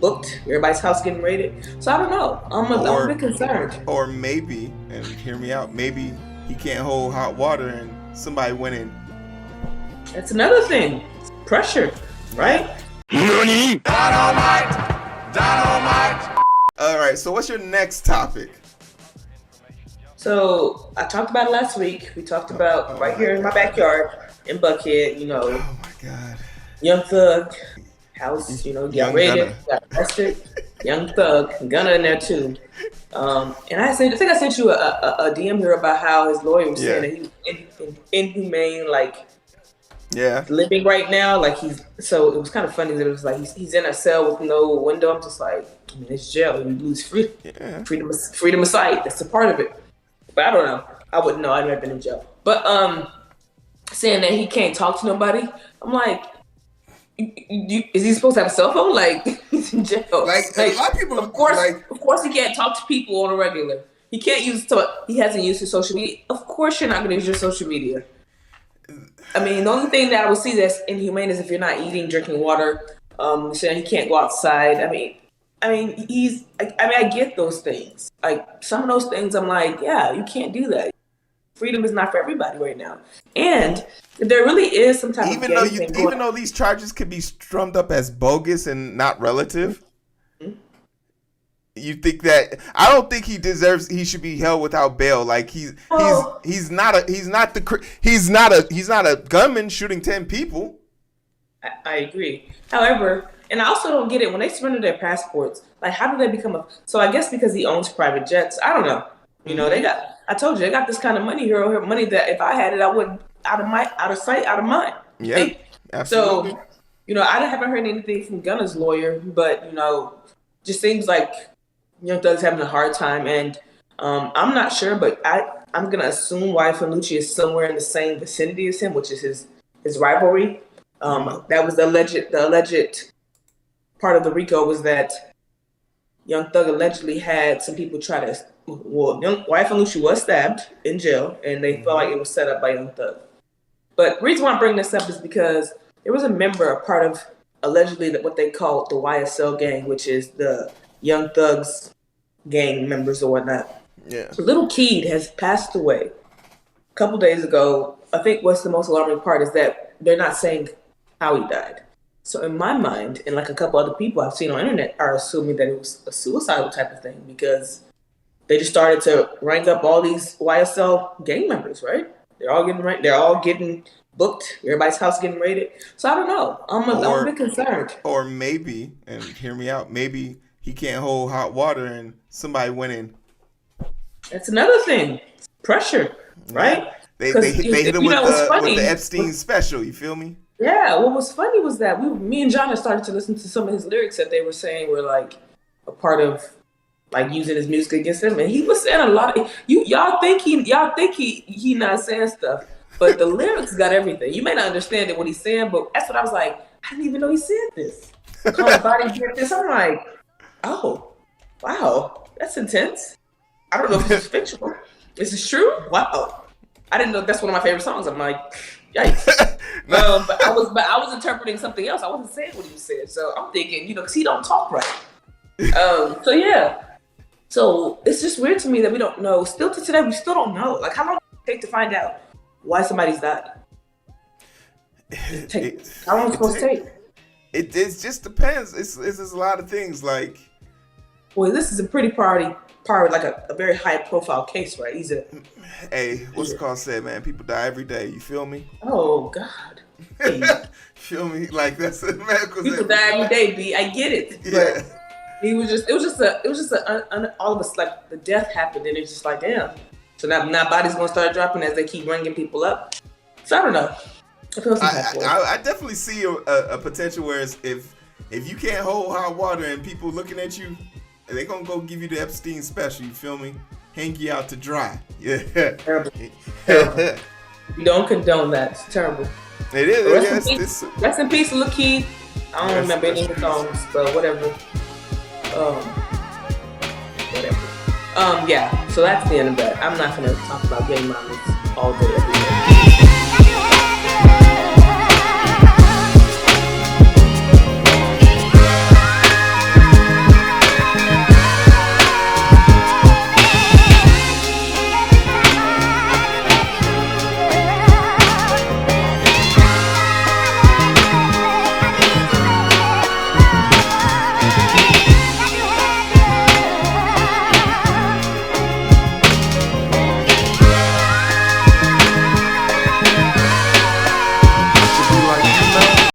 booked. Everybody's house getting raided. So I don't know. I'm a bit concerned. Or maybe, and hear me out, maybe he can't hold hot water and somebody went in. That's another thing. Pressure, right? NANI? Dynamite! All right, so what's your next topic? So I talked about it last week. We talked about right here in my backyard in Buckhead, Oh my God. Young Thug house, got raided, got arrested. Young Thug and Gunna in there too. And I think I sent you a DM here about how his lawyer was saying that he was inhumane, living right now. So it was kind of funny that it was like he's in a cell with no window. I'm just like, I mean, it's jail. You lose freedom of sight. That's a part of it. But I don't know. I wouldn't know. I've never been in jail. But saying that he can't talk to nobody, I'm like, is he supposed to have a cell phone? He's in jail. A lot of people, of course, he can't talk to people on a regular. He can't he hasn't used his social media. Of course, you're not going to use your social media. I mean, the only thing that I would see that's inhumane is if you're not eating, drinking water. Saying he can't go outside. I mean, I get those things. Some of those things, I'm like, yeah, you can't do that. Freedom is not for everybody right now. And there really is some type even though these charges could be strummed up as bogus and not relative. Mm-hmm. You think that I don't think he should be held without bail. He's not a gunman shooting 10 people. I agree. However, and I also don't get it when they surrender their passports. How do they become so I guess because he owns private jets. I don't know. I told you they got this kind of money here, money that if I had it, I wouldn't out of sight, out of mind. Yeah, absolutely. So, I haven't heard anything from Gunna's lawyer, but just seems like Young Thug's having a hard time, and I'm not sure, but I'm gonna assume Wyatt Fanucci is somewhere in the same vicinity as him, which is his rivalry. That was the alleged part of the RICO was that Young Thug allegedly had some people try to. Wyatt Fanucci was stabbed in jail, and they felt like it was set up by Young Thug. But the reason why I'm bringing this up is because there was a part of allegedly what they call the YSL gang, which is the Young Thug's gang members or whatnot. Yeah. Little Keed has passed away a couple days ago. I think what's the most alarming part is that they're not saying how he died. So in my mind, and a couple other people I've seen on the internet are assuming that it was a suicidal type of thing because they just started to rank up all these YSL gang members, right? They're all getting booked. Everybody's house getting raided. So I don't know. I'm a bit concerned. Or maybe, and hear me out, maybe he can't hold hot water and somebody went in. That's another thing. Pressure, right? They hit him with the Epstein special. You feel me? Yeah. What was funny was that me and John started to listen to some of his lyrics that they were saying were a part of using his music against him, and he was saying a lot of y'all think he not saying stuff, but the lyrics got everything. You may not understand it what he's saying, but that's what I was like. I didn't even know he said this. Call my body get this. I'm like, oh, wow, that's intense. I don't know if this is fictional. Is this true? Wow, I didn't know that's one of my favorite songs. I'm like, yikes. But I was interpreting something else. I wasn't saying what he was saying, so I'm thinking, because he don't talk right. So yeah. So it's just weird to me that we don't know. Still to today, we still don't know. How long does it take to find out why somebody's died? How long is it supposed to take? It just depends. It's a lot of things. Well, this is a pretty part a very high profile case, right? Hey, what's it called said, man? People die every day. You feel me? Oh God. Hey. Feel me? That's a medical. People die every day, B. I get it. Yeah. But it was just all of us the death happened and it's just damn. So now bodies gonna start dropping as they keep bringing people up. So I don't know. I definitely see a potential where if you can't hold hot water and people looking at you, they gonna go give you the Epstein special. You feel me? Hang you out to dry. Yeah. Terrible. You don't condone that. It's terrible. It is. Rest in peace, Lil Keed. I don't remember any of the songs, but whatever. Yeah, so that's the end of that. I'm not going to talk about gang violence all day, every day.